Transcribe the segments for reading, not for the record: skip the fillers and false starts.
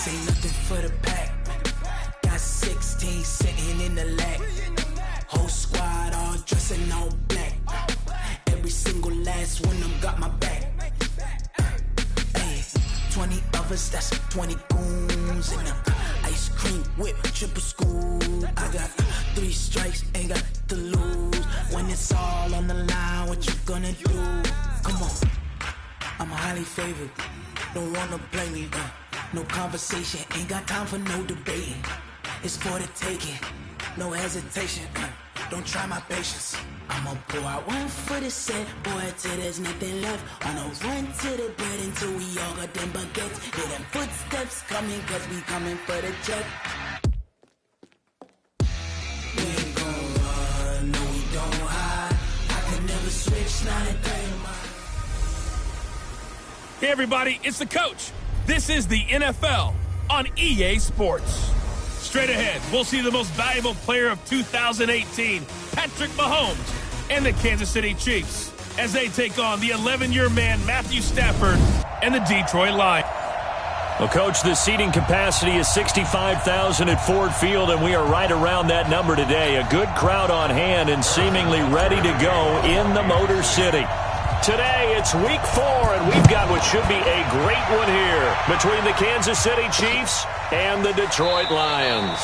This ain't nothing for the pack. Got 16 sitting in the lag. Whole squad all dressing all black. Every single last one of them got my back. Hey, 20 of us, that's 20 goons in them. Ice cream whip, triple scoop. I got 3 strikes, ain't got to lose. When it's all on the line, what you gonna do? Come on, I'm highly favored. Don't wanna blame me, no conversation, ain't got time for no debating. It's for the taking, no hesitation. Don't try my patience. I'ma pour out one for the set, boy, till there's nothing left. On a run to the bread until we all got them baguettes. Hear them footsteps coming, cause we coming for the check. We ain't gon' run, no we don't hide. I can never switch, not a day of mine. Hey everybody, it's the coach. This is the NFL on EA Sports. Straight ahead, we'll see the most valuable player of 2018, Patrick Mahomes, and the Kansas City Chiefs as they take on the 11-year man Matthew Stafford and the Detroit Lions. Well, Coach, the seating capacity is 65,000 at Ford Field, and we are right around that number today. A good crowd on hand and seemingly ready to go in the Motor City. Today, it's Week 4, and we've got what should be a great one here between the Kansas City Chiefs and the Detroit Lions.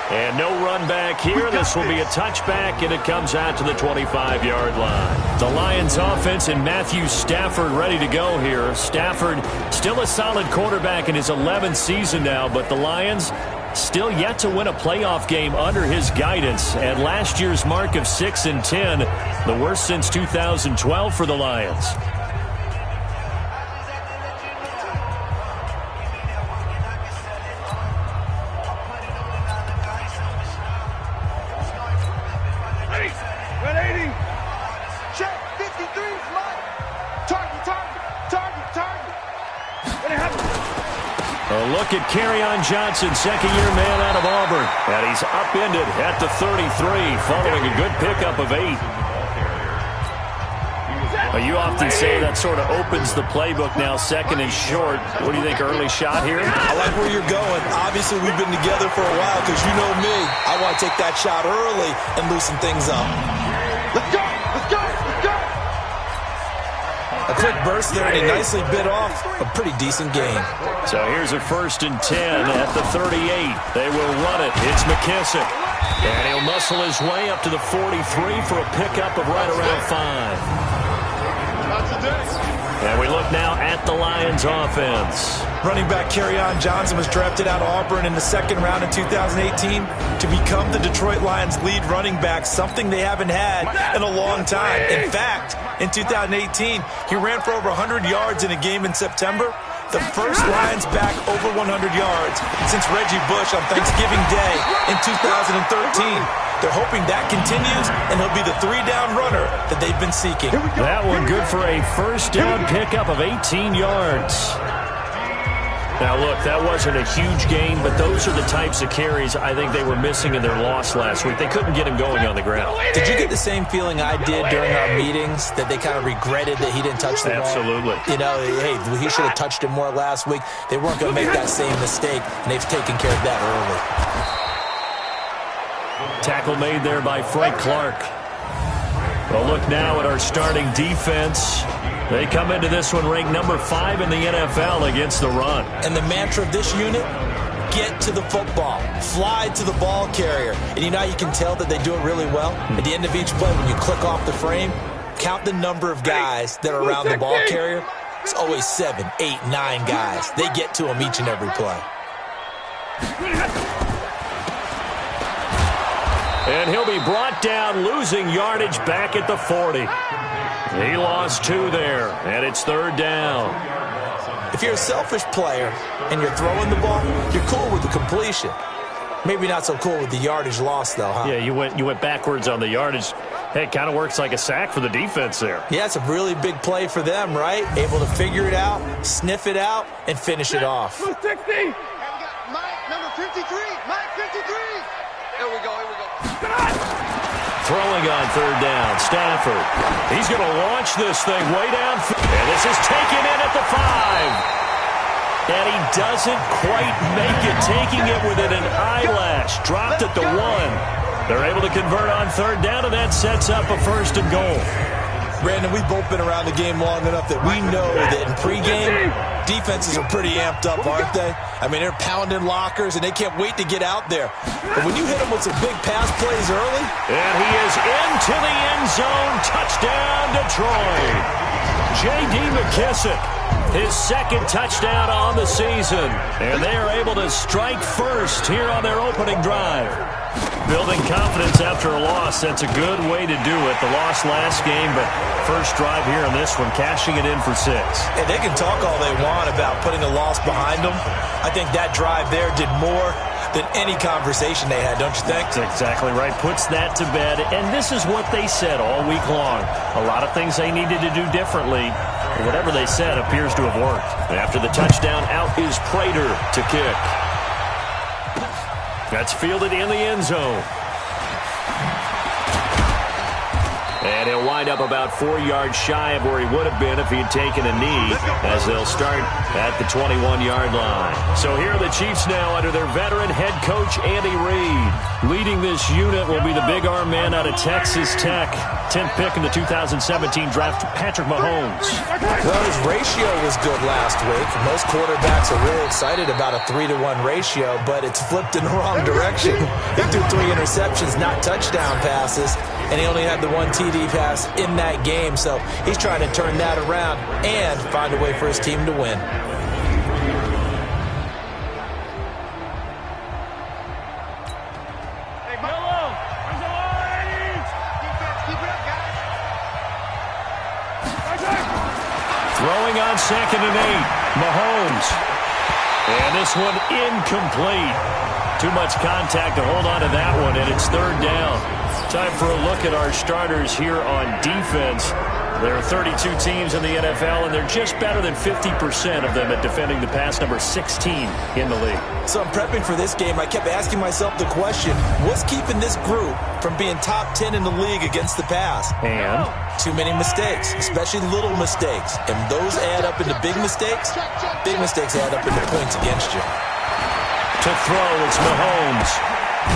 And no run back here. This will be a touchback, and it comes out to the 25-yard line. The Lions offense and Matthew Stafford ready to go here. Stafford still a solid quarterback in his 11th season now, but the Lions still yet to win a playoff game under his guidance. At last year's mark of 6-10, the worst since 2012 for the Lions. A look at Kerryon Johnson, second-year man out of Auburn. And he's upended at the 33, following a good pickup of 8. You often say that sort of opens the playbook now, second and short. What do you think, early shot here? I like where you're going. Obviously, we've been together for a while because you know me. I want to take that shot early and loosen things up. Let's go! Let's go! Let's go! A quick burst there, and he nicely bit off a pretty decent gain. So here's a 1st and 10 at the 38. They will run it. It's McKissick. And he'll muscle his way up to the 43 for a pickup of right around 5. And we look now at the Lions offense. Running back Kerryon Johnson was drafted out of Auburn in the 2nd round in 2018 to become the Detroit Lions' lead running back, something they haven't had in a long time. In fact, in 2018, he ran for over 100 yards in a game in September, the first Lions back over 100 yards since Reggie Bush on Thanksgiving Day in 2013. They're hoping that continues, and he'll be the 3-down runner that they've been seeking. That one good for a 1st down pickup of 18 yards. Now, look, that wasn't a huge gain, but those are the types of carries I think they were missing in their loss last week. They couldn't get him going on the ground. Did you get the same feeling I did during our meetings, that they kind of regretted that he didn't touch the ball? Absolutely. You know, hey, he should have touched it more last week. They weren't going to make that same mistake, and they've taken care of that early. Tackle made there by Frank Clark. Well, look now at our starting defense. They come into this one ranked number 5 in the NFL against the run. And the mantra of this unit, get to the football. Fly to the ball carrier. And you know how you can tell that they do it really well? At the end of each play, when you click off the frame, count the number of guys that are around the ball carrier. It's always 7, 8, 9 guys. They get to them each and every play. And he'll be brought down, losing yardage back at the 40. He lost 2 there, and it's 3rd down. If you're a selfish player and you're throwing the ball, you're cool with the completion. Maybe not so cool with the yardage loss, though, huh? Yeah, you went backwards on the yardage. Hey, it kind of works like a sack for the defense there. Yeah, it's a really big play for them, right? Able to figure it out, sniff it out, and finish it off. 60. And we got Mike, number 53. Mike, 53. Here we go, here we go. Throwing on 3rd down, Stafford. He's going to launch this thing way down. And this is taken in at the 5. And he doesn't quite make it, taking it within an eyelash. Dropped at the 1. They're able to convert on third down, and that sets up a 1st and goal. Brandon, we've both been around the game long enough that we know that in pregame, defenses are pretty amped up, aren't they? I mean, they're pounding lockers, and they can't wait to get out there. But when you hit them with some big pass plays early... And he is into the end zone. Touchdown, Detroit. J.D. McKissick, his 2nd touchdown on the season. And they are able to strike first here on their opening drive. Building confidence after a loss, that's a good way to do it. The loss last game, but first drive here in this one, cashing it in for 6. And they can talk all they want about putting a loss behind them. I think that drive there did more than any conversation they had, don't you think? That's exactly right. Puts that to bed. And this is what they said all week long. A lot of things they needed to do differently. Whatever they said appears to have worked. After the touchdown, out is Prater to kick. That's fielded in the end zone. And he'll wind up about 4 yards shy of where he would have been if he had taken a knee, as they'll start at the 21-yard line. So here are the Chiefs now under their veteran head coach, Andy Reid. Leading this unit will be the big arm man out of Texas Tech. 10th pick in the 2017 draft, Patrick Mahomes. Well, his ratio was good last week. Most quarterbacks are really excited about a 3-to-1 ratio, but it's flipped in the wrong direction. He threw 3 interceptions, not touchdown passes, and he only had the 1 TD pass in that game, so he's trying to turn that around and find a way for his team to win. Throwing on 2nd and 8, Mahomes. And this one incomplete. Too much contact to hold on to that one, and it's 3rd down. Time for a look at our starters here on defense. There are 32 teams in the NFL, and they're just better than 50% of them at defending the pass, number 16 in the league. So I'm prepping for this game. I kept asking myself the question, what's keeping this group from being top 10 in the league against the pass? And? Too many mistakes, especially little mistakes. And those add up into big mistakes. Big mistakes add up into points against you. To throw, it's Mahomes.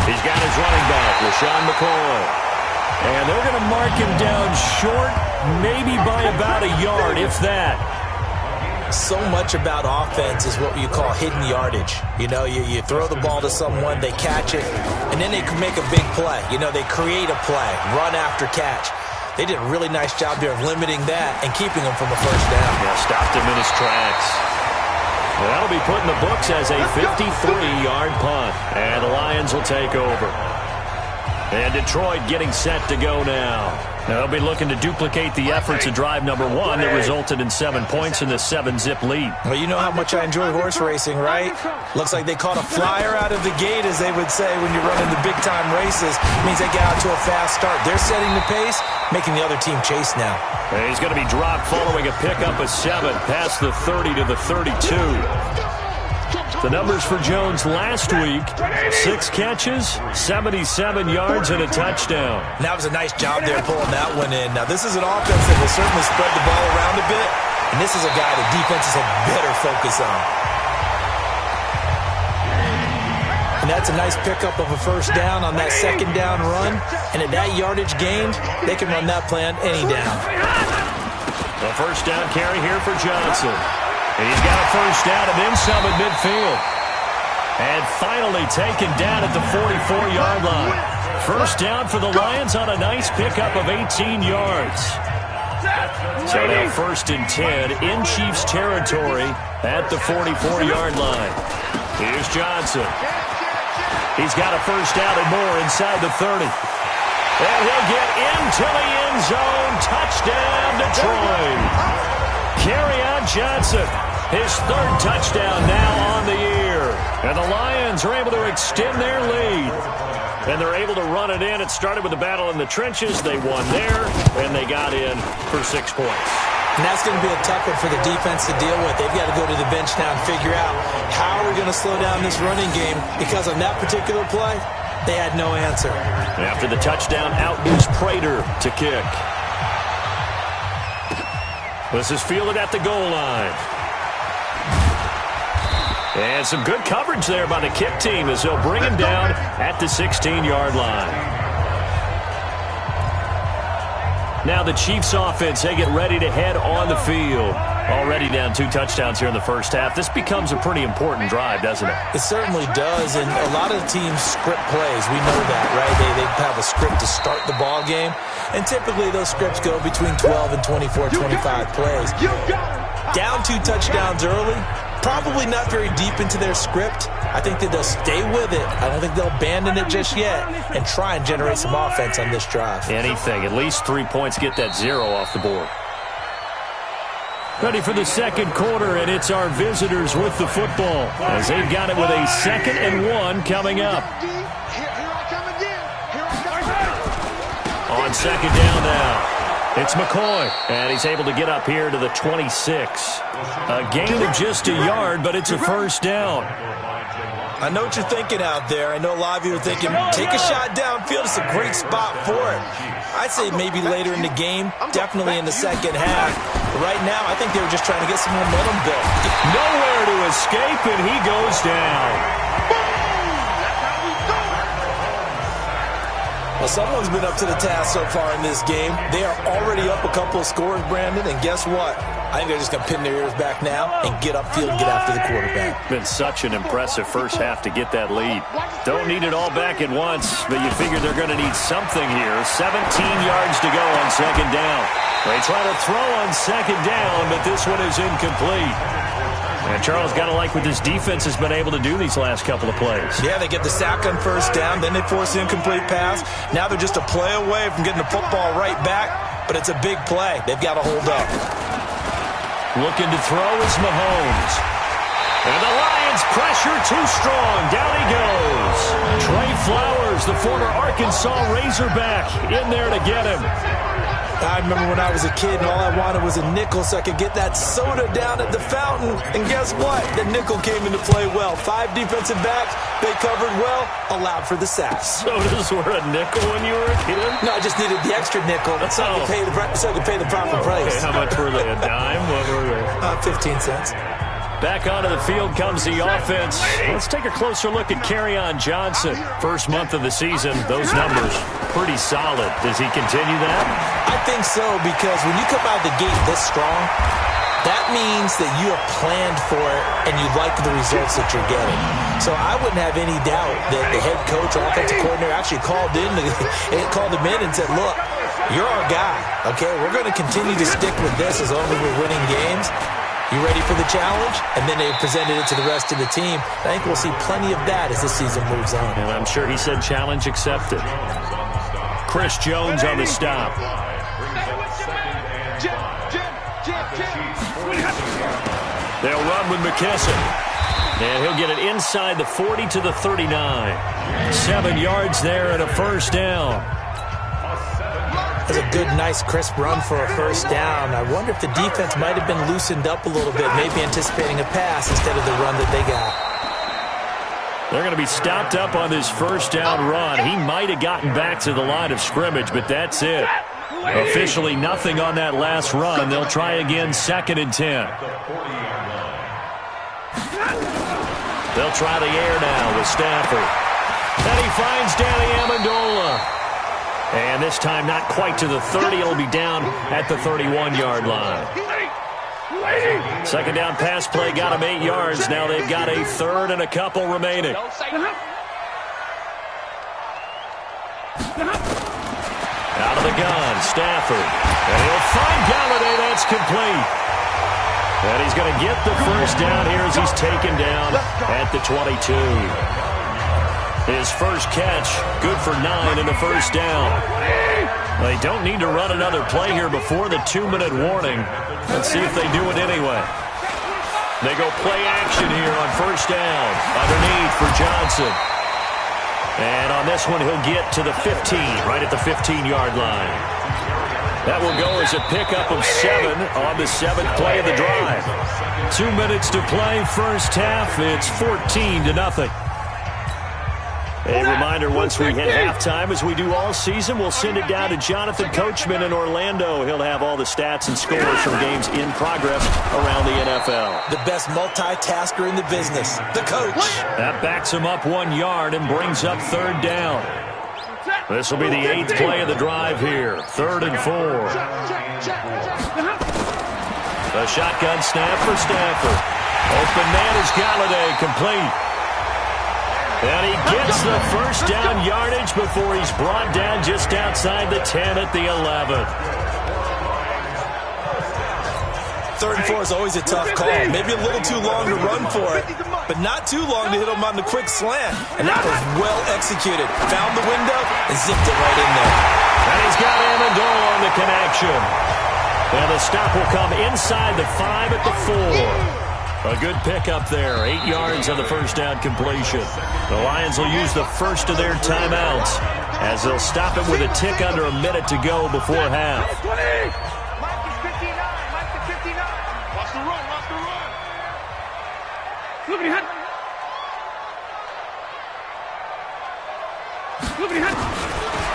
He's got his running back, LaShawn McCoy. And they're going to mark him down short, maybe by about a yard, if that. So much about offense is what you call hidden yardage. You know, you throw the ball to someone, they catch it, and then they can make a big play. You know, they create a play, run after catch. They did a really nice job there of limiting that and keeping him from a 1st down. Yeah, stopped him in his tracks. Well, that'll be put in the books as a 53-yard punt. And the Lions will take over. And Detroit getting set to go now. They'll be looking to duplicate the efforts of drive number 1 that resulted in 7 points in the 7-zip lead. Well, you know how much I enjoy horse racing, right? Looks like they caught a flyer out of the gate, as they would say when you're running the big-time races. It means they get out to a fast start. They're setting the pace, making the other team chase now. And he's going to be dropped following a pickup of 7 past the 30 to the 32. The numbers for Jones last week, 6 catches, 77 yards, and a touchdown. And that was a nice job there pulling that one in. Now, this is an offense that will certainly spread the ball around a bit, and this is a guy that defenses have better focus on. And that's a nice pickup of a 1st down on that 2nd down run. And at that yardage gained, they can run that play on any down. The 1st down carry here for Johnson. He's got a 1st down and then some at midfield. And finally taken down at the 44-yard line. 1st down for the Lions on a nice pickup of 18 yards. So now 1st and 10 in Chiefs territory at the 44-yard line. Here's Johnson. He's got a 1st down and more inside the 30. And he'll get into the end zone. Touchdown, Detroit. Kerryon Johnson, his 3rd touchdown now on the year. And the Lions are able to extend their lead. And they're able to run it in. It started with a battle in the trenches. They won there, and they got in for 6 points. And that's going to be a tough one for the defense to deal with. They've got to go to the bench now and figure out how we're going to slow down this running game, because on that particular play, they had no answer. After the touchdown, out is Prater to kick. This is fielded at the goal line. And some good coverage there by the kick team as they'll bring him down at the 16-yard line. Now the Chiefs offense, they get ready to head on the field. Already down 2 touchdowns here in the first half. This becomes a pretty important drive, doesn't it? It certainly does, and a lot of teams script plays. We know that, right? They have a script to start the ball game, and typically those scripts go between 12 and 24, 25 plays. Down 2 touchdowns early, probably not very deep into their script. I think that they'll stay with it. I don't think they'll abandon it just yet and try and generate some offense on this drive. Anything. At least 3 points, get that 0 off the board. Ready for the second quarter, and it's our visitors with the football as they've got it with a 2nd and 1 coming up. On 2nd down now. It's McCoy, and he's able to get up here to the 26. A gain of just a yard, but it's a first down. I know what you're thinking out there. I know a lot of you are thinking, take a shot downfield. It's a great spot for it. I'd say maybe later in the game, definitely in the second half. But right now, I think they were just trying to get some momentum built. Nowhere to escape, and he goes down. Well, someone's been up to the task so far in this game. They are already up a couple of scores, Brandon, and guess what? I think they're just going to pin their ears back now and get upfield and get after the quarterback. Been such an impressive first half to get that lead. Don't need it all back at once, but you figure they're going to need something here. 17 yards to go on 2nd down. They try to throw on 2nd down, but this one is incomplete. And Charles, got to like what this defense has been able to do these last couple of plays. Yeah, they get the sack on 1st down, then they force the incomplete pass. Now they're just a play away from getting the football right back, but it's a big play. They've got to hold up. Looking to throw is Mahomes. And the Lions pressure too strong. Down he goes. Trey Flowers, the former Arkansas Razorback, in there to get him. I remember when I was a kid and all I wanted was a nickel so I could get that soda down at the fountain. And guess what? The nickel came into play well. 5 defensive backs, they covered well, allowed for the sacks. Sodas were a nickel when you were a kid? No, I just needed the extra nickel so I could pay the proper price. Okay, how much were they? A dime? What were they? 15 cents. Back onto the field comes the offense. Let's take a closer look at Kerryon Johnson. First month of the season, those numbers pretty solid. Does he continue that? I think so, because when you come out of the gate this strong, that means that you have planned for it and you like the results that you're getting. So I wouldn't have any doubt that the head coach or offensive coordinator actually called him in and said, look, you're our guy, okay? We're going to continue to stick with this as long as we're winning games. You ready for the challenge? And then they presented it to the rest of the team. I think we'll see plenty of that as the season moves on. And I'm sure he said challenge accepted. Chris Jones on the stop. They'll run with McKesson. And he'll get it inside the 40 to the 39. 7 yards there and a first down. That's a good, nice, crisp run for a first down. I wonder if the defense might have been loosened up a little bit, maybe anticipating a pass instead of the run that they got. They're going to be stopped up on this first down run. He might have gotten back to the line of scrimmage, but that's it. Officially nothing on that last run. They'll try again 2nd and 10. They'll try the air now with Stafford. And he finds Danny Amendola. And this time not quite to the 30. It'll be down at the 31-yard line. 2nd down pass play got him 8 yards. Now they've got a 3rd and a couple remaining. Out of the gun, Stafford. And he'll find Galladay. That's complete. And he's going to get the first down here as he's taken down at the 22. His first catch, good for 9 and a first down. They don't need to run another play here before the 2-minute warning. Let's see if they do it anyway. They go play action here on first down. Underneath for Johnson. And on this one, he'll get to the 15, right at the 15-yard line. That will go as a pickup of 7 on the 7th play of the drive. 2 minutes to play first half. It's 14-0. A reminder, once we hit halftime, as we do all season, we'll send it down to Jonathan Coachman in Orlando. He'll have all the stats and scores from games in progress around the NFL. The best multitasker in the business, the coach. That backs him up 1 yard and brings up third down. This will be the 8th play of the drive here. 3rd and 4. The shotgun snap for Stafford. Open man is Galladay, complete. And he gets the first down yardage before he's brought down just outside the 10 at the 11. 3rd and 4 is always a tough call. Maybe a little too long to run for it, but not too long to hit him on the quick slant. And that was well executed. Found the window and zipped it right in there. And he's got Amendola on the connection. And the stop will come inside the 5 at the 4. A good pickup there. 8 yards on the first down completion. The Lions will use the first of their timeouts as they'll stop it with a tick under a minute to go before half.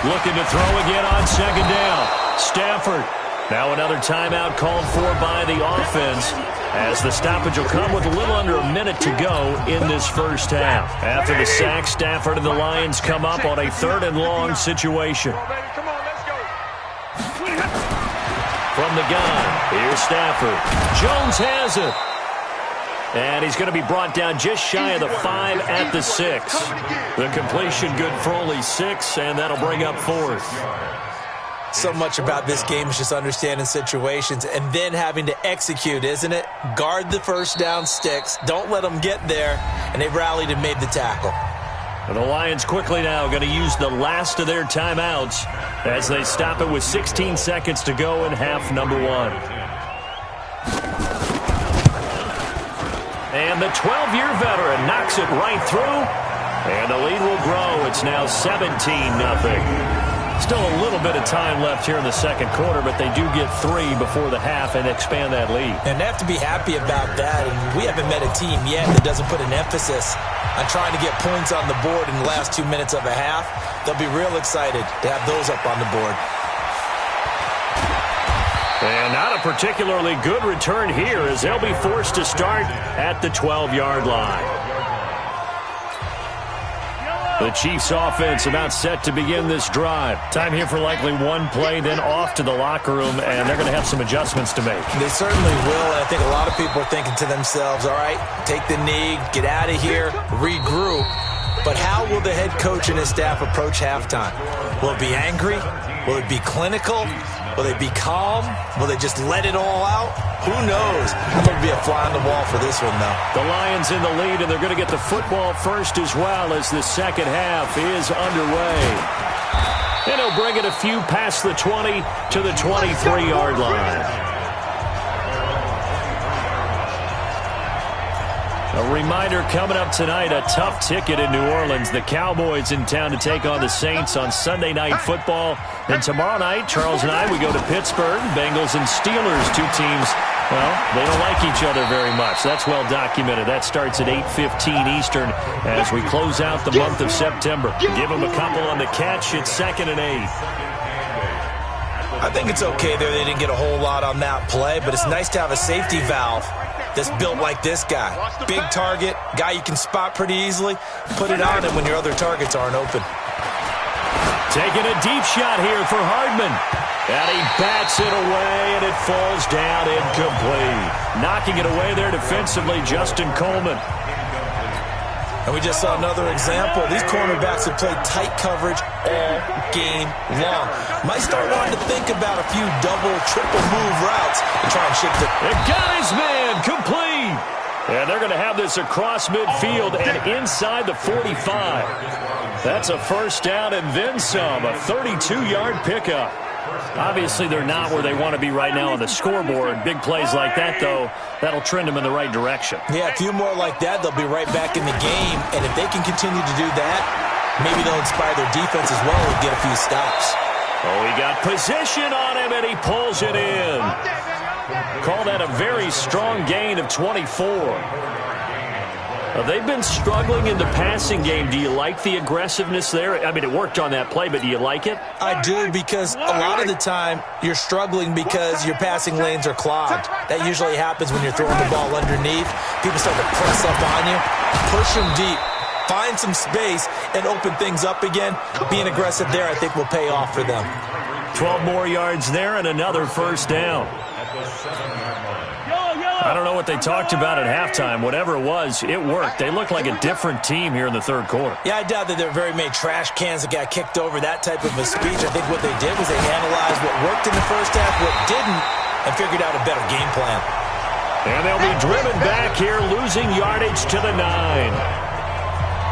Looking to throw again on second down. Stafford. Now another timeout called for by the offense, as the stoppage will come with a little under a minute to go in this first half. After the sack, Stafford and the Lions come up on a 3rd and long situation. From the gun, here's Stafford. Jones has it. And he's going to be brought down just shy of the 5 at the 6. The completion good for only 6, and that'll bring up 4th. So much about this game is just understanding situations and then having to execute, isn't it? Guard the first down sticks. Don't let them get there. And they rallied and made the tackle. And the Lions quickly now going to use the last of their timeouts as they stop it with 16 seconds to go in half number 1. And the 12-year veteran knocks it right through. And the lead will grow. It's now 17-0. Still a little bit of time left here in the second quarter, but they do get 3 before the half and expand that lead. And they have to be happy about that. And we haven't met a team yet that doesn't put an emphasis on trying to get points on the board in the last 2 minutes of a half. They'll be real excited to have those up on the board. And not a particularly good return here, as they'll be forced to start at the 12-yard line. The Chiefs offense about set to begin this drive. Time here for likely one play, then off to the locker room, and they're going to have some adjustments to make. They certainly will, and I think a lot of people are thinking to themselves, all right, take the knee, get out of here, regroup. But how will the head coach and his staff approach halftime? Will it be angry? Will it be clinical? Will they be calm? Will they just let it all out? Who knows? I'm going to be a fly on the wall for this one, though. The Lions in the lead, and they're going to get the football first as well as the second half is underway. And he'll bring it a few past the 20 to the 23-yard line. A reminder coming up tonight, a tough ticket in New Orleans. The Cowboys in town to take on the Saints on Sunday Night Football. And tomorrow night, Charles and I, we go to Pittsburgh. Bengals and Steelers, two teams, well, they don't like each other very much. That's well documented. That starts at 8:15 Eastern as we close out the month of September. Give them a couple on the catch. It's 2nd and 8. I think it's okay there. They didn't get a whole lot on that play, but it's nice to have a safety valve that's built like this guy. Big target, guy you can spot pretty easily. Put it on him when your other targets aren't open. Taking a deep shot here for Hardman. And he bats it away, and it falls down incomplete. Knocking it away there defensively, Justin Coleman. And we just saw another example. These cornerbacks have played tight coverage all game long. Might start wanting to think about a few double, triple move routes and try and shift it. It got his man complete. And they're going to have this across midfield and inside the 45. That's a first down and then some, a 32-yard pickup. Obviously, they're not where they want to be right now on the scoreboard. Big plays like that, though, that'll trend them in the right direction. Yeah, a few more like that, they'll be right back in the game. And if they can continue to do that, maybe they'll inspire their defense as well and get a few stops. Oh, he got position on him, and he pulls it in. Call that a very strong gain of 24. They've been struggling in the passing game. Do you like the aggressiveness there? I mean, it worked on that play, but do you like it? I do, because a lot of the time you're struggling because your passing lanes are clogged. That usually happens when you're throwing the ball underneath. People start to press up on you. Push them deep. Find some space and open things up again. Being aggressive there, I think, will pay off for them. 12 more yards there and another first down. I don't know what they talked about at halftime. Whatever it was, it worked. They look like a different team here in the third quarter. Yeah, I doubt that there were very many trash cans that got kicked over, that type of a speech. I think what they did was they analyzed what worked in the first half, what didn't, and figured out a better game plan. And they'll be driven back here, losing yardage to the 9.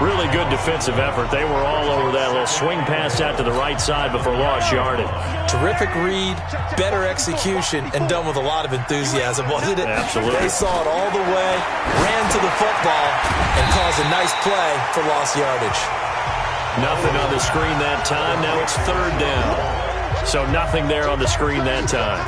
Really good defensive effort. They were all over that little swing pass out to the right side before lost yardage. Terrific read, better execution, and done with a lot of enthusiasm, wasn't it? Absolutely. They saw it all the way, ran to the football, and caused a nice play for lost yardage. Nothing on the screen that time. Now it's third down. So nothing there on the screen that time.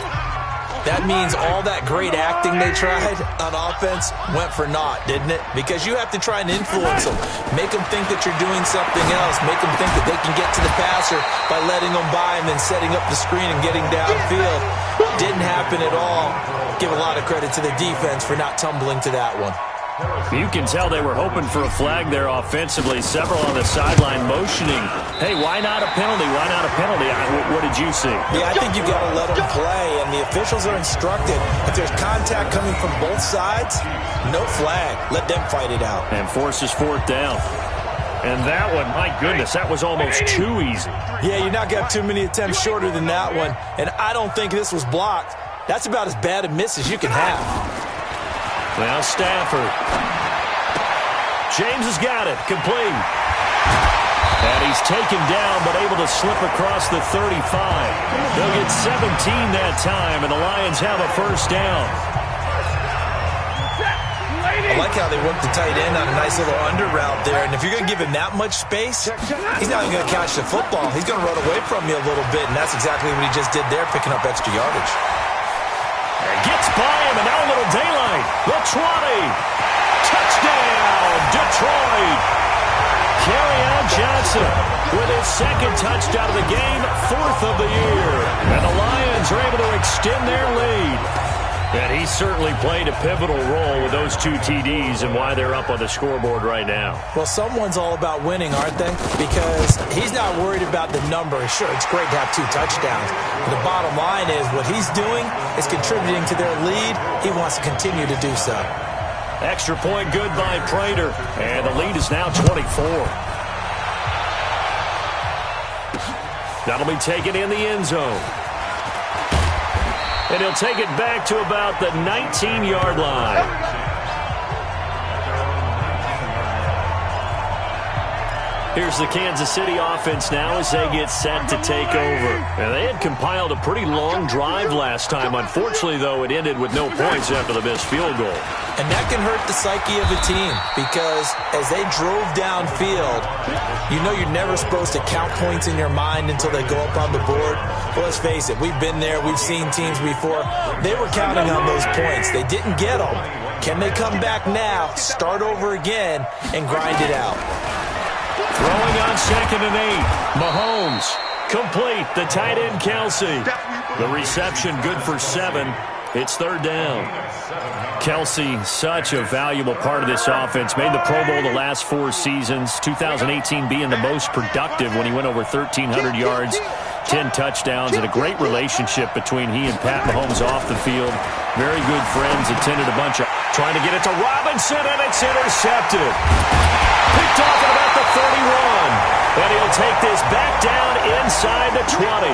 That means all that great acting they tried on offense went for naught, didn't it? Because you have to try and influence them. Make them think that you're doing something else. Make them think that they can get to the passer by letting them by and then setting up the screen and getting downfield. Didn't happen at all. Give a lot of credit to the defense for not tumbling to that one. You can tell they were hoping for a flag there offensively. Several on the sideline motioning. Hey, why not a penalty? Why not a penalty? What did you see? Yeah, I think you've got to let them play, and the officials are instructed. If there's contact coming from both sides, no flag. Let them fight it out. And forces fourth down. And that one, my goodness, that was almost too easy. Yeah, you're not going to have too many attempts shorter than that one. And I don't think this was blocked. That's about as bad a miss as you can have. Now Stafford. James has got it. Complete. And he's taken down, but able to slip across the 35. They'll get 17 that time, and the Lions have a first down. I like how they worked the tight end on a nice little under route there. And if you're going to give him that much space, he's not even going to catch the football. He's going to run away from you a little bit, and that's exactly what he just did there, picking up extra yardage. And gets by him, and now a little daylight. The 20. Touchdown, Detroit. Kerryon Johnson with his second touchdown of the game, fourth of the year. And the Lions are able to extend their lead. And he certainly played a pivotal role with those two TDs and why they're up on the scoreboard right now. Well, someone's all about winning, aren't they? Because he's not worried about the number. Sure, it's great to have 2 touchdowns. But the bottom line is what he's doing is contributing to their lead. He wants to continue to do so. Extra point good by Prater. And the lead is now 24. That'll be taken in the end zone. And he'll take it back to about the 19-yard line. Here's the Kansas City offense now as they get set to take over. And they had compiled a pretty long drive last time. Unfortunately, though, it ended with no points after the missed field goal. And that can hurt the psyche of a team because as they drove downfield, you know you're never supposed to count points in your mind until they go up on the board. Well, let's face it, we've been there. We've seen teams before. They were counting on those points. They didn't get them. Can they come back now, start over again, and grind it out? Throwing on 2nd and 8. Mahomes. Complete. The tight end, Kelsey. The reception good for 7. It's third down. Kelsey, such a valuable part of this offense. Made the Pro Bowl the last 4 seasons. 2018 being the most productive when he went over 1,300 yards, 10 touchdowns, and a great relationship between he and Pat Mahomes off the field. Very good friends. Attended a bunch of... Trying to get it to Robinson, and it's intercepted. Picked off at about the 31. And he'll take this back down inside the 20.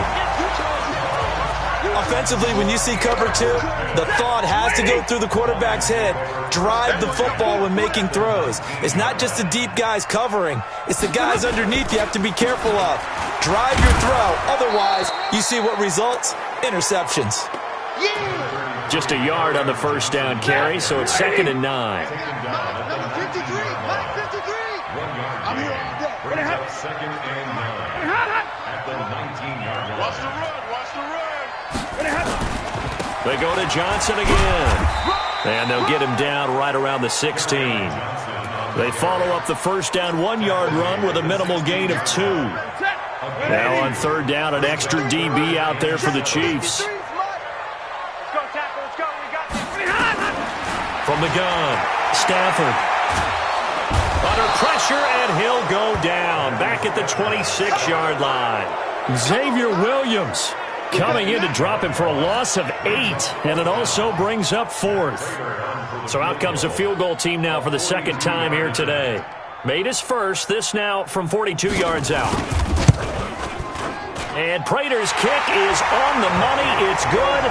Offensively, when you see cover 2, the thought has to go through the quarterback's head. Drive the football when making throws. It's not just the deep guys covering. It's the guys underneath you have to be careful of. Drive your throw. Otherwise, you see what results? Interceptions. Just a yard on the first down carry, so it's 2nd and 9. Number 53, Mike 53. I'm here all day. Bring up 2nd and 9 at the 19-yard line. Watch the run, watch the run. They go to Johnson again. And they'll get him down right around the 16. They follow up the first down 1-yard run with a minimal gain of 2. Now on third down, an extra DB out there for the Chiefs. From the gun, Stafford. Under pressure, and he'll go down. Back at the 26-yard line. Xavier Williams coming in to drop him for a loss of 8, and it also brings up 4th. So out comes the field goal team now for the second time here today. Made his first, this now from 42 yards out. And Prater's kick is on the money. It's good.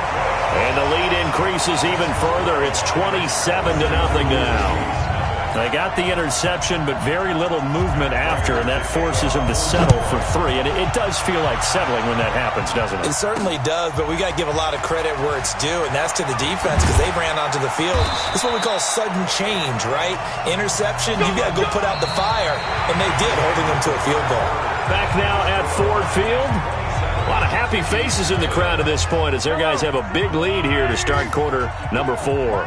And the lead increases even further. It's 27-0 now. They got the interception, but very little movement after, and that forces them to settle for 3. And it does feel like settling when that happens, doesn't it? It certainly does, but we got to give a lot of credit where it's due, and that's to the defense because they ran onto the field. This is what we call sudden change, right? Interception, you got to go put out the fire, and they did, holding them to a field goal. Back now at Ford Field. A lot of happy faces in the crowd at this point as their guys have a big lead here to start quarter number 4.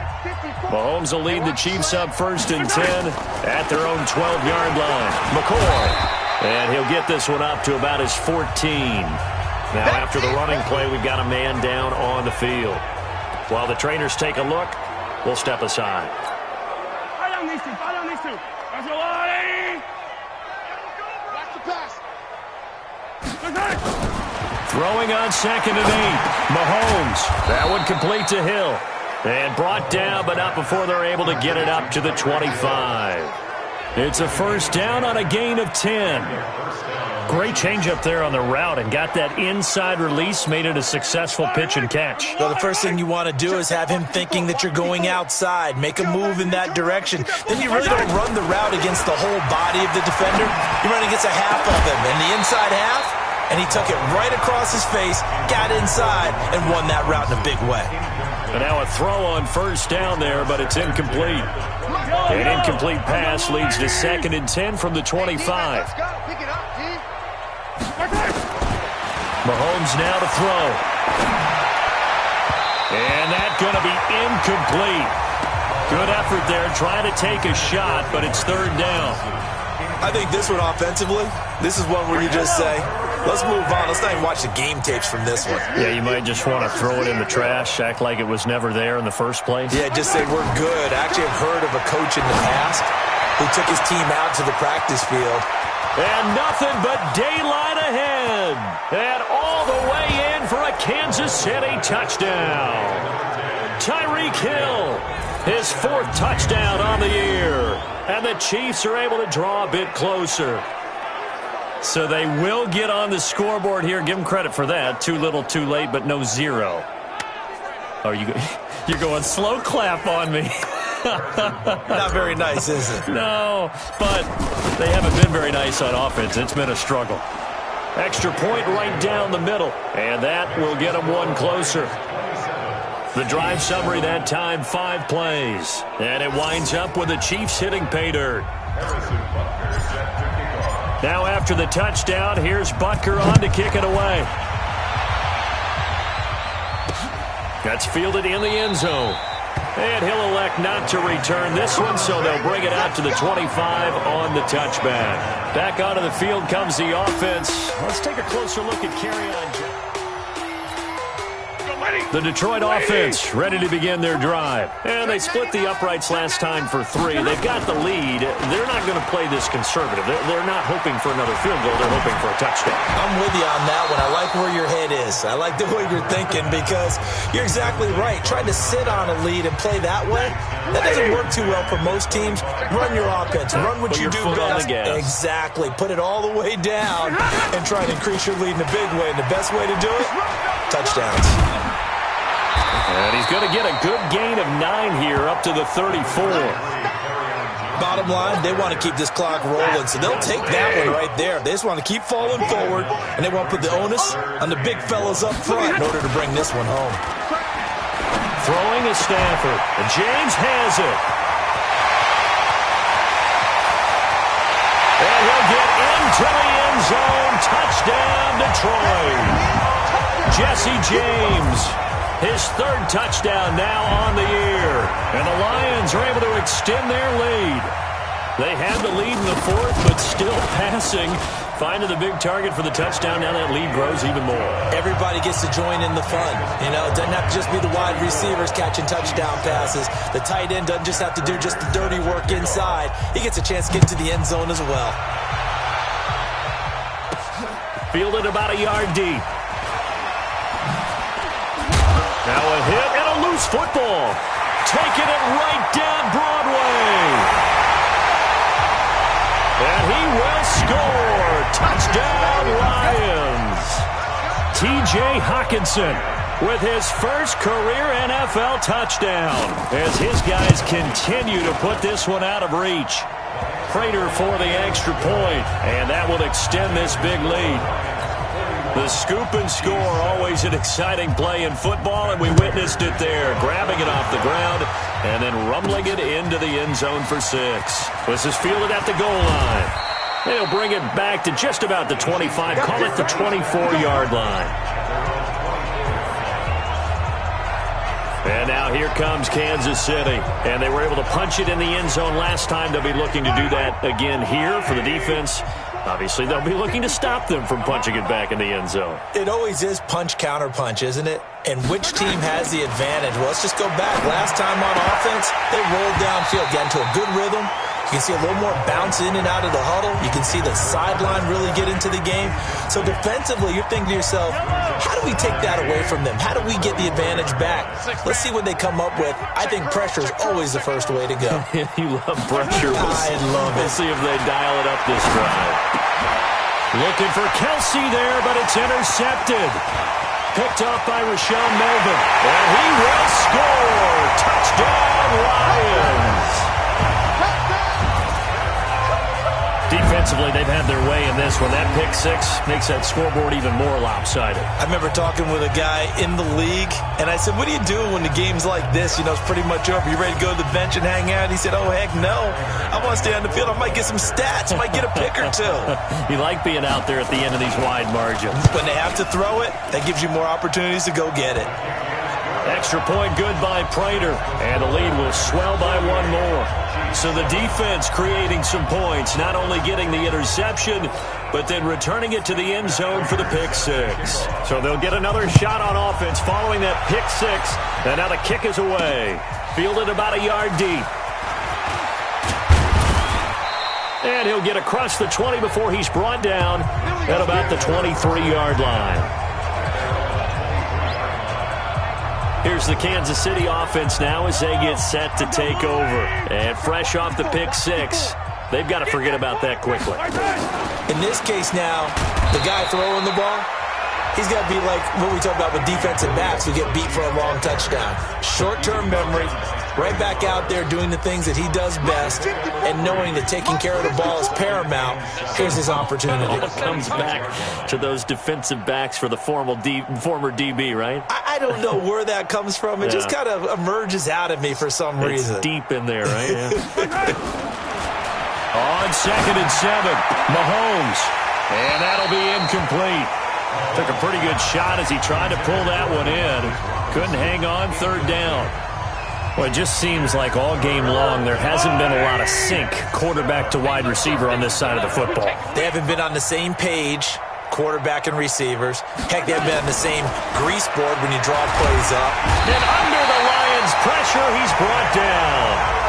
Mahomes will lead the Chiefs up 1st and 10 at their own 12-yard line. McCoy, and he'll get this one up to about his 14. Now after the running play, we've got a man down on the field. While the trainers take a look, we'll step aside. Throwing on 2nd and 8. Mahomes. That one complete to Hill. And brought down, but not before they're able to get it up to the 25. It's a first down on a gain of 10. Great change up there on the route and got that inside release, made it a successful pitch and catch. Well, the first thing you want to do is have him thinking that you're going outside, make a move in that direction. Then you really don't run the route against the whole body of the defender. You run against a half of him, and the inside half, and he took it right across his face, got inside, and won that route in a big way. And now a throw on first down there, but it's incomplete. An incomplete pass leads to 2nd and 10 from the 25. Mahomes now to throw. And that's going to be incomplete. Good effort there, trying to take a shot, but it's 3rd down. I think this one offensively, this is one where you just say, let's move on. Let's not even watch the game tapes from this one. Yeah, you might just want to throw it in the trash, act like it was never there in the first place. Yeah, just say we're good. I actually have heard of a coach in the past who took his team out to the practice field. And nothing but daylight ahead. And all the way in for a Kansas City touchdown. Tyreek Hill, his 4th touchdown on the year. And the Chiefs are able to draw a bit closer. So they will get on the scoreboard here. Give them credit for that. Too little, too late, but no 0. Oh, you're going slow clap on me. Not very nice, is it? No, but they haven't been very nice on offense. It's been a struggle. Extra point right down the middle, and that will get them one closer. The drive summary that time, 5 plays. And it winds up with the Chiefs hitting pay dirt. Now after the touchdown, here's Butker on to kick it away. That's fielded in the end zone. And he'll elect not to return this one, so they'll bring it out to the 25 on the touchback. Back onto the field comes the offense. Let's take a closer look at carry-on. The Detroit offense ready to begin their drive. And they split the uprights last time for 3. They've got the lead. They're not going to play this conservative. They're not hoping for another field goal. They're hoping for a touchdown. I'm with you on that one. I like where your head is. I like the way you're thinking because you're exactly right. Trying to sit on a lead and play that way, that doesn't work too well for most teams. Run your offense. Run what you do best. Exactly. Put it all the way down and try to increase your lead in a big way. And the best way to do it, touchdowns. And he's going to get a good gain of 9 here up to the 34. Bottom line, they want to keep this clock rolling, so they'll take that one right there. They just want to keep falling forward, and they want to put the onus on the big fellas up front in order to bring this one home. Throwing is Stafford. And James has it. And he'll get into the end zone. Touchdown, Detroit. Jesse James. His 3rd touchdown now on the year. And the Lions are able to extend their lead. They had the lead in the fourth, but still passing. Finding the big target for the touchdown. Now that lead grows even more. Everybody gets to join in the fun. You know, it doesn't have to just be the wide receivers catching touchdown passes. The tight end doesn't just have to do just the dirty work inside. He gets a chance to get to the end zone as well. Fielded about a yard deep. Now a hit and a loose football. Taking it right down Broadway. And he will score. Touchdown, Lions. T.J. Hockenson with his first career NFL touchdown as his guys continue to put this one out of reach. Prater for the extra point, and that will extend this big lead. The scoop and score, always an exciting play in football, and we witnessed it there, grabbing it off the ground and then rumbling it into the end zone for 6. This is fielded at the goal line. They'll bring it back to just about the 25, call it the 24-yard line. And now here comes Kansas City. And they were able to punch it in the end zone last time. They'll be looking to do that again here for the defense. Obviously, they'll be looking to stop them from punching it back in the end zone. It always is punch, counter punch, isn't it? And which team has the advantage? Well, let's just go back. Last time on offense, they rolled downfield, got into a good rhythm. You can see a little more bounce in and out of the huddle. You can see the sideline really get into the game. So defensively, you're thinking to yourself, how do we take that away from them? How do we get the advantage back? Let's see what they come up with. I think pressure is always the first way to go. You love pressure. I love it. We'll see if they dial it up this drive. Looking for Kelsey there, but it's intercepted. Picked off by Rashawn Melvin. And he will score. Touchdown, Lions. Defensively, they've had their way in this one. That pick 6 makes that scoreboard even more lopsided. I remember talking with a guy in the league, and I said, what do you do when the game's like this? You know, it's pretty much over. You ready to go to the bench and hang out? He said, oh, heck no. I want to stay on the field. I might get some stats. I might get a pick or two. You like being out there at the end of these wide margins. When they have to throw it, that gives you more opportunities to go get it. Extra point good by Prater, and the lead will swell by one more. So the defense creating some points, not only getting the interception, but then returning it to the end zone for the pick 6. So they'll get another shot on offense following that pick 6, and now the kick is away. Fielded about a yard deep. And he'll get across the 20 before he's brought down at about the 23-yard line. Here's the Kansas City offense now as they get set to take over. And fresh off the pick 6, they've got to forget about that quickly. In this case now, the guy throwing the ball, he's got to be like what we talk about with defensive backs who get beat for a long touchdown. Short-term memory, right back out there doing the things that he does best, and knowing that taking care of the ball is paramount. Here's his opportunity. It comes back to those defensive backs for the former DB, right? I don't know where that comes from. It just kind of emerges out of me for some reason. It's deep in there, right? Yeah. On 2nd and 7, Mahomes. And that'll be incomplete. Took a pretty good shot as he tried to pull that one in. Couldn't hang on, 3rd down. Well, it just seems like all game long there hasn't been a lot of sync quarterback to wide receiver on this side of the football. They haven't been on the same page, quarterback and receivers. Heck, they haven't been on the same grease board when you draw plays up. And under the Lions' pressure, he's brought down.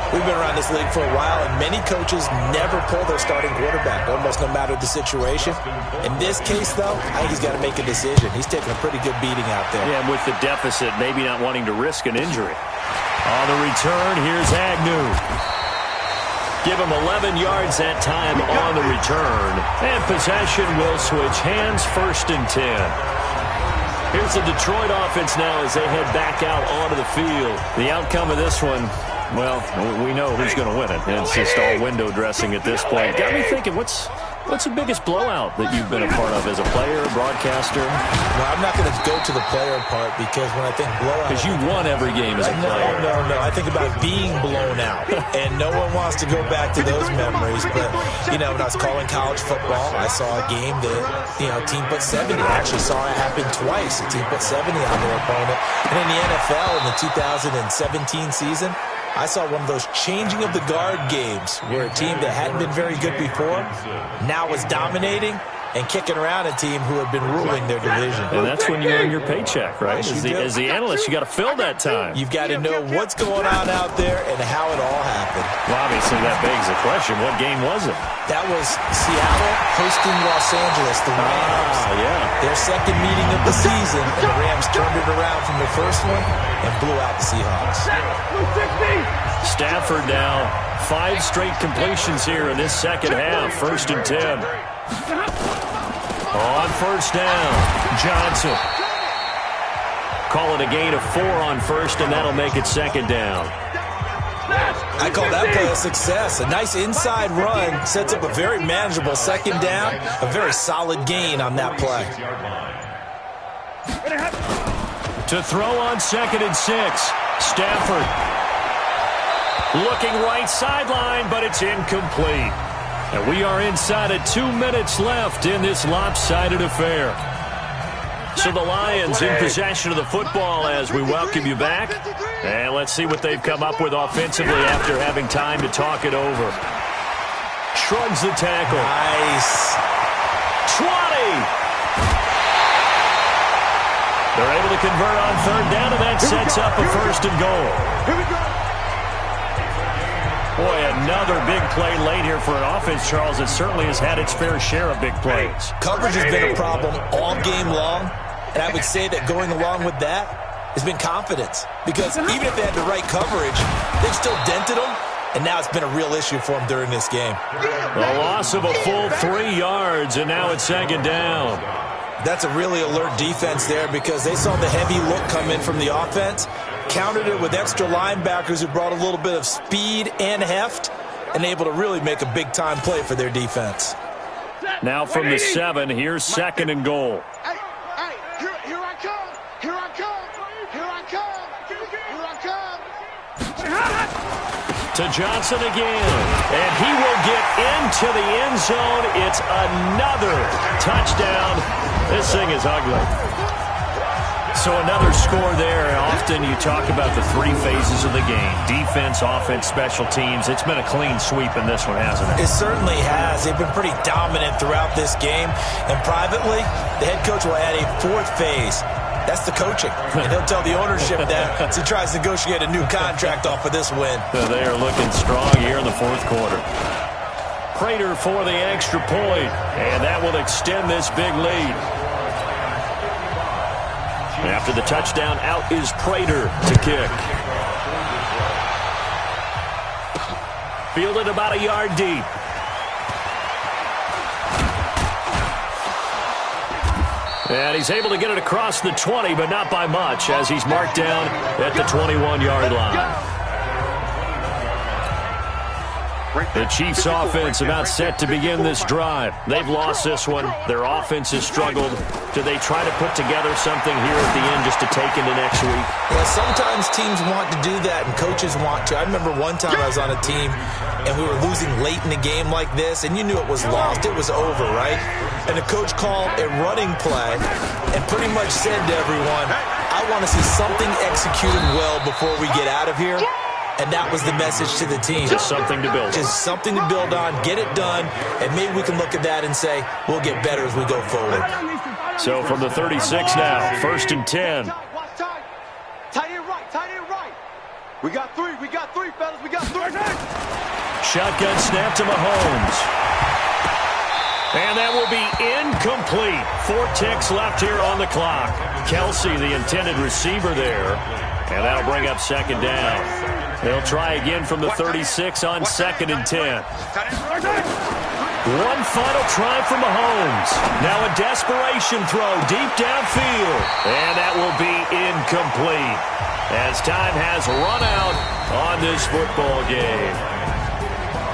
We've been around this league for a while, and many coaches never pull their starting quarterback, almost no matter the situation. In this case, though, I think he's got to make a decision. He's taking a pretty good beating out there. Yeah, with the deficit, maybe not wanting to risk an injury. On the return, here's Agnew. Give him 11 yards that time on the return. And possession will switch hands, 1st and 10. Here's the Detroit offense now as they head back out onto the field. The outcome of this one, well, we know who's going to win it. It's just all window dressing at this point. Got me thinking, what's What's the biggest blowout that you've been a part of as a player, broadcaster? Well, I'm not going to go to the player part because when I think blowout... Because you won every game as a player. No. I think about being blown out. And no one wants to go back to those memories. But, when I was calling college football, I saw a game that, a team put 70. I actually saw it happen twice. A team put 70 on their opponent. And in the NFL in the 2017 season, I saw one of those changing of the guard games where a team that hadn't been very good before now was dominating and kicking around a team who had been ruling their division. And that's when you earn your paycheck, right? As the analyst, you got to fill that time. You've got to know what's going on out there and how it all happened. Well, obviously, that begs the question, what game was it? That was Seattle hosting Los Angeles, the Rams. Yeah. Their second meeting of the season, and the Rams turned it around from the first one and blew out the Seahawks. Stafford now, 5 straight completions here in this second half. 1st and 10. On first down, Johnson. Call it a gain of 4 on first, and that'll make it 2nd down. I call that play a success. A nice inside run sets up a very manageable 2nd down. A very solid gain on that play. To throw on 2nd and 6, Stafford. Looking right sideline, but it's incomplete. And we are inside of 2 minutes left in this lopsided affair. So the Lions in possession of the football as we welcome you back. And let's see what they've come up with offensively after having time to talk it over. Shrugs the tackle. Nice. 20. They're able to convert on 3rd down, and that sets up a 1st and goal. Here we go. Boy, another big play late here for an offense, Charles. It certainly has had its fair share of big plays. Coverage has been a problem all game long, and I would say that going along with that has been confidence. Because even if they had the right coverage, they've still dented them, and now it's been a real issue for them during this game. A loss of a full 3 yards, and now it's 2nd down. That's a really alert defense there because they saw the heavy look come in from the offense, countered it with extra linebackers who brought a little bit of speed and heft, and able to really make a big-time play for their defense. Now from the 7, here's 2nd and goal. Hey, here I come. Here I come. Here I come. Here I come. To Johnson again, and he will get into the end zone. It's another touchdown. This thing is ugly. So another score there. Often you talk about the 3 phases of the game. Defense, offense, special teams. It's been a clean sweep in this one, hasn't it? It certainly has. They've been pretty dominant throughout this game. And privately, the head coach will add a 4th phase. That's the coaching. And he'll tell the ownership that as he tries to negotiate a new contract off of this win. They are looking strong here in the 4th quarter. Prater for the extra point, and that will extend this big lead. After the touchdown, out is Prater to kick. Fielded about a yard deep. And he's able to get it across the 20, but not by much, as he's marked down at the 21-yard line. The Chiefs' offense about set to begin this drive. They've lost this one. Their offense has struggled. Do they try to put together something here at the end just to take into next week? Yeah, sometimes teams want to do that and coaches want to. I remember one time I was on a team and we were losing late in the game like this, and you knew it was lost. It was over, right? And the coach called a running play and pretty much said to everyone, I want to see something executed well before we get out of here. And that was the message to the team. Just something to build. Just something to build on, get it done, and maybe we can look at that and say, we'll get better as we go forward. So from the 36 now, 1st and 10. Tight end right. We got 3, fellas, we got 3. Shotgun snap to Mahomes. And that will be incomplete. 4 ticks left here on the clock. Kelsey, the intended receiver there. And that'll bring up 2nd down. They'll try again from the 36 on 2nd and 10. One final try from Mahomes. Now a desperation throw deep downfield. And that will be incomplete as time has run out on this football game.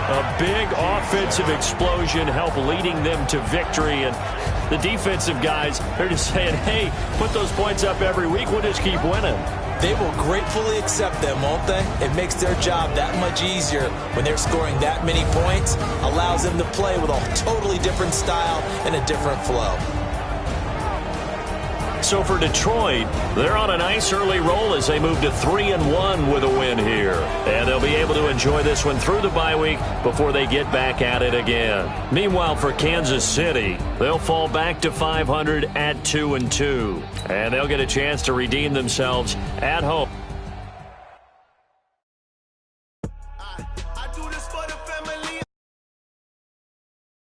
A big offensive explosion helped leading them to victory. And the defensive guys, they're just saying, hey, put those points up every week. We'll just keep winning. They will gratefully accept them, won't they? It makes their job that much easier when they're scoring that many points. Allows them to play with a totally different style and a different flow. So for Detroit, they're on a nice early roll as they move to 3-1 with a win here. And they'll be able to enjoy this one through the bye week before they get back at it again. Meanwhile, for Kansas City, they'll fall back to 500 at 2-2. And they'll get a chance to redeem themselves at home.